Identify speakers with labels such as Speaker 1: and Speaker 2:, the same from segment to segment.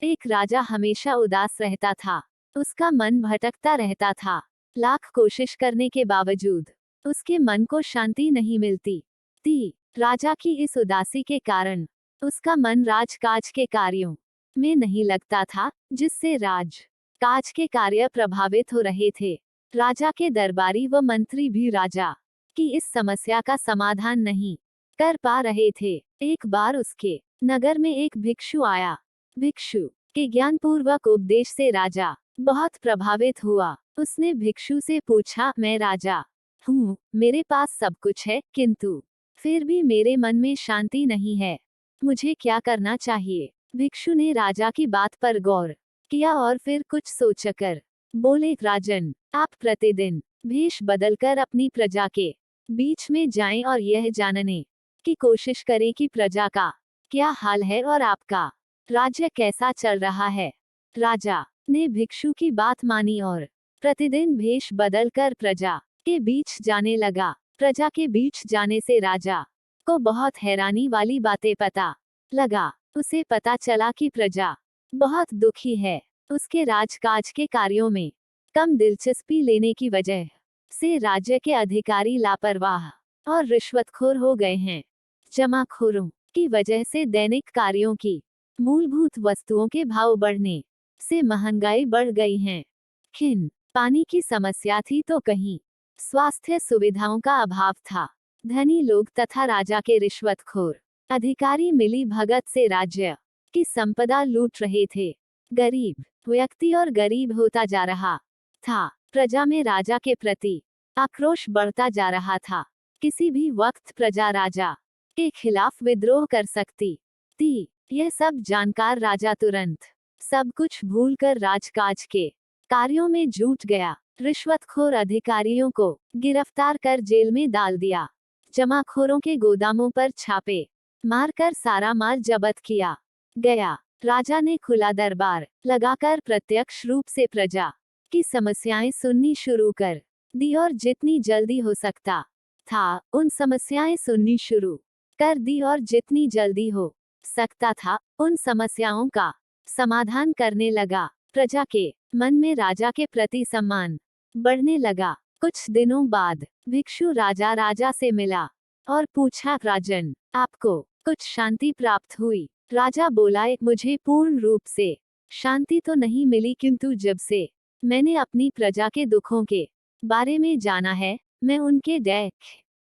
Speaker 1: एक राजा हमेशा उदास रहता था। उसका मन भटकता रहता था। लाख कोशिश करने के बावजूद उसके मन को शांति नहीं मिलती थी। राजा की इस उदासी के कारण उसका मन राजकाज के कार्यों में नहीं लगता था, जिससे राज काज के कार्य प्रभावित हो रहे थे। राजा के दरबारी व मंत्री भी राजा की इस समस्या का समाधान नहीं कर पा रहे थे। एक बार उसके नगर में एक भिक्षु आया। भिक्षु के ज्ञानपूर्वक उपदेश से राजा बहुत प्रभावित हुआ। उसने भिक्षु से पूछा, मैं राजा हूँ, मेरे पास सब कुछ है, किंतु फिर भी मेरे मन में शांति नहीं है। मुझे क्या करना चाहिए? भिक्षु ने राजा की बात पर गौर किया और फिर कुछ सोचकर बोले, राजन, आप प्रतिदिन भेष बदलकर अपनी प्रजा के बीच में जाएं और यह जानने की कोशिश करें कि प्रजा का क्या हाल है और आपका राज्य कैसा चल रहा है। राजा ने भिक्षु की बात मानी और प्रतिदिन भेष बदलकर प्रजा के बीच जाने लगा। प्रजा के बीच जाने से राजा को बहुत हैरानी वाली बातें पता लगा। उसे पता चला कि प्रजा बहुत दुखी है। उसके राजकाज के कार्यों में कम दिलचस्पी लेने की वजह से राज्य के अधिकारी लापरवाह और रिश्वतखोर हो गए हैं। जमाखोरों की वजह से दैनिक कार्यों की मूलभूत वस्तुओं के भाव बढ़ने से महंगाई बढ़ गई है। खिन पानी की समस्या थी तो कहीं स्वास्थ्य सुविधाओं का अभाव था। धनी लोग तथा राजा के रिश्वतखोर अधिकारी मिली भगत से राज्य की संपदा लूट रहे थे। गरीब व्यक्ति और गरीब होता जा रहा था। प्रजा में राजा के प्रति आक्रोश बढ़ता जा रहा था। किसी भी वक्त प्रजा राजा के खिलाफ विद्रोह कर सकती थी। यह सब जानकार राजा तुरंत सब कुछ भूलकर राजकाज के कार्यों में जुट गया। रिश्वतखोर अधिकारियों को गिरफ्तार कर जेल में डाल दिया। जमाखोरों के गोदामों पर छापे मारकर सारा माल जब्त किया गया। राजा ने खुला दरबार लगाकर प्रत्यक्ष रूप से प्रजा की समस्याएं सुननी शुरू कर दी और जितनी जल्दी हो सकता था उन समस्याएं सुननी शुरू कर दी और जितनी जल्दी हो सकता था उन समस्याओं का समाधान करने लगा। प्रजा के मन में राजा के प्रति सम्मान बढ़ने लगा। कुछ दिनों बाद भिक्षु राजा से मिला और पूछा, राजन, आपको कुछ शांति प्राप्त हुई? राजा बोला, मुझे पूर्ण रूप से शांति तो नहीं मिली, किंतु जब से मैंने अपनी प्रजा के दुखों के बारे में जाना है, मैं उनके दैख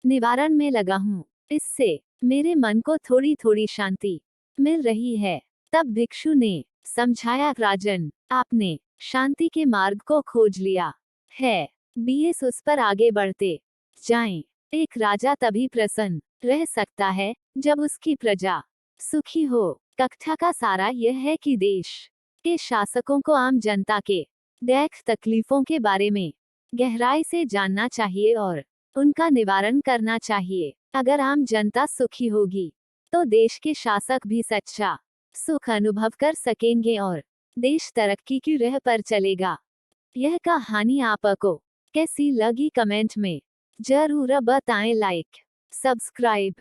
Speaker 1: निवारण में लगा हूँ। इससे मेरे मन को थोड़ी थोड़ी शांति मिल रही है। तब भिक्षु ने समझाया, राजन, आपने शांति के मार्ग को खोज लिया है, बीएस उस पर आगे बढ़ते जाएं। एक राजा तभी प्रसन्न रह सकता है जब उसकी प्रजा सुखी हो। कक्षा का सारा यह है कि देश के शासकों को आम जनता के दैख तकलीफों के बारे में गहराई से जानना चाहिए और उनका निवारण करना चाहिए। अगर आम जनता सुखी होगी तो देश के शासक भी सच्चा सुख अनुभव कर सकेंगे और देश तरक्की की राह पर चलेगा। यह कहानी आपको कैसी लगी कमेंट में जरूर बताएं। Like, subscribe